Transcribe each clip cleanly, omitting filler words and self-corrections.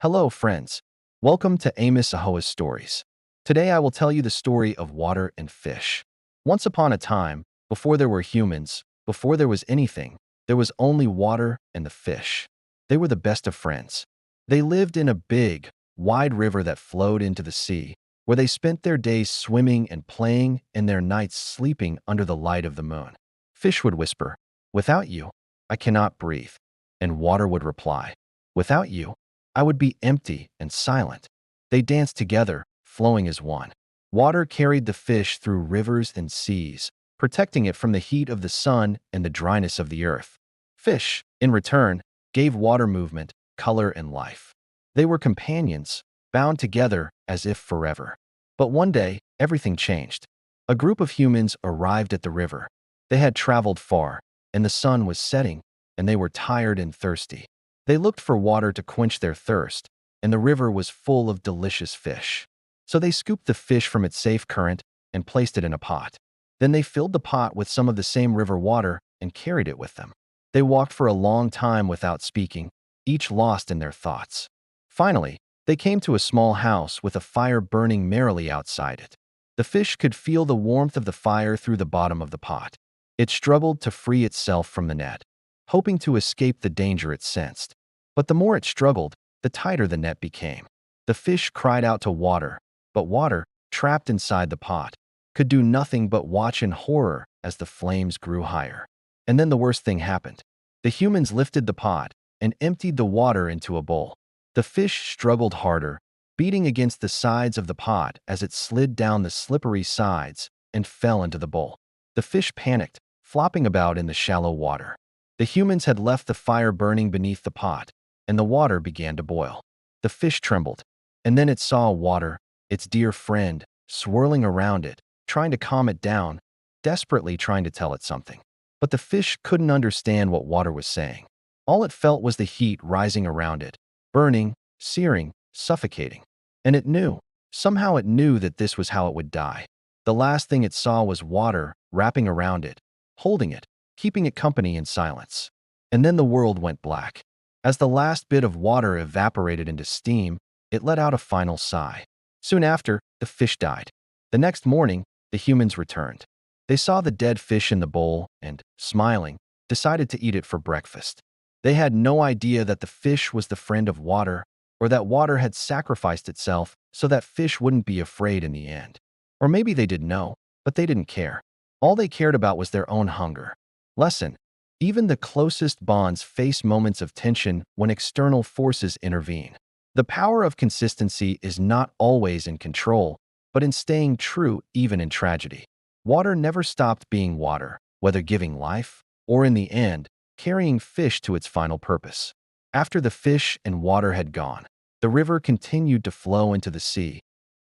Hello, friends. Welcome to Amos Ahoa's Stories. Today I will tell you the story of water and fish. Once upon a time, before there were humans, before there was anything, there was only water and the fish. They were the best of friends. They lived in a big, wide river that flowed into the sea, where they spent their days swimming and playing and their nights sleeping under the light of the moon. Fish would whisper, "Without you, I cannot breathe." And water would reply, "Without you, I would be empty and silent." They danced together, flowing as one. Water carried the fish through rivers and seas, protecting it from the heat of the sun and the dryness of the earth. Fish, in return, gave water movement, color, and life. They were companions, bound together as if forever. But one day, everything changed. A group of humans arrived at the river. They had traveled far, and the sun was setting, and they were tired and thirsty. They looked for water to quench their thirst, and the river was full of delicious fish. So they scooped the fish from its safe current and placed it in a pot. Then they filled the pot with some of the same river water and carried it with them. They walked for a long time without speaking, each lost in their thoughts. Finally, they came to a small house with a fire burning merrily outside it. The fish could feel the warmth of the fire through the bottom of the pot. It struggled to free itself from the net, hoping to escape the danger it sensed. But the more it struggled, the tighter the net became. The fish cried out to water, but water, trapped inside the pot, could do nothing but watch in horror as the flames grew higher. And then the worst thing happened. The humans lifted the pot and emptied the water into a bowl. The fish struggled harder, beating against the sides of the pot as it slid down the slippery sides and fell into the bowl. The fish panicked, flopping about in the shallow water. The humans had left the fire burning beneath the pot, and the water began to boil. The fish trembled, and then it saw water, its dear friend, swirling around it, trying to calm it down, desperately trying to tell it something. But the fish couldn't understand what water was saying. All it felt was the heat rising around it, burning, searing, suffocating. And it knew, somehow it knew that this was how it would die. The last thing it saw was water wrapping around it, holding it, keeping it company in silence. And then the world went black. As the last bit of water evaporated into steam, it let out a final sigh. Soon after, the fish died. The next morning, the humans returned. They saw the dead fish in the bowl and, smiling, decided to eat it for breakfast. They had no idea that the fish was the friend of water, or that water had sacrificed itself so that fish wouldn't be afraid in the end. Or maybe they did know, but they didn't care. All they cared about was their own hunger. Lesson: even the closest bonds face moments of tension when external forces intervene. The power of consistency is not always in control, but in staying true even in tragedy. Water never stopped being water, whether giving life, or in the end, carrying fish to its final purpose. After the fish and water had gone, the river continued to flow into the sea,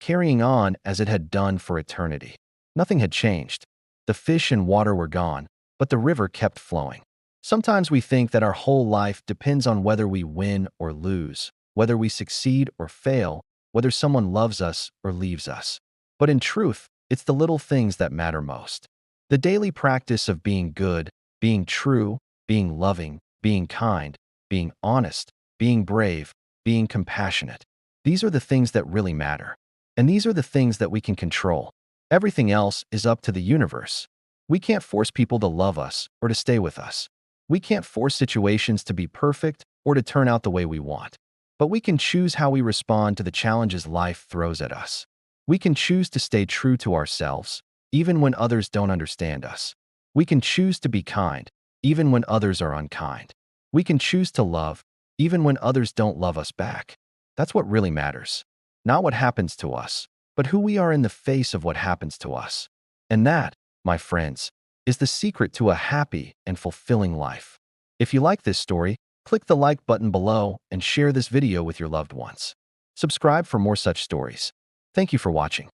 carrying on as it had done for eternity. Nothing had changed. The fish and water were gone, but the river kept flowing. Sometimes we think that our whole life depends on whether we win or lose, whether we succeed or fail, whether someone loves us or leaves us. But in truth, it's the little things that matter most. The daily practice of being good, being true, being loving, being kind, being honest, being brave, being compassionate. These are the things that really matter. And these are the things that we can control. Everything else is up to the universe. We can't force people to love us or to stay with us. We can't force situations to be perfect or to turn out the way we want. But we can choose how we respond to the challenges life throws at us. We can choose to stay true to ourselves, even when others don't understand us. We can choose to be kind, even when others are unkind. We can choose to love, even when others don't love us back. That's what really matters. Not what happens to us, but who we are in the face of what happens to us. And that, my friends, is the secret to a happy and fulfilling life. If you like this story, click the like button below and share this video with your loved ones. Subscribe for more such stories. Thank you for watching.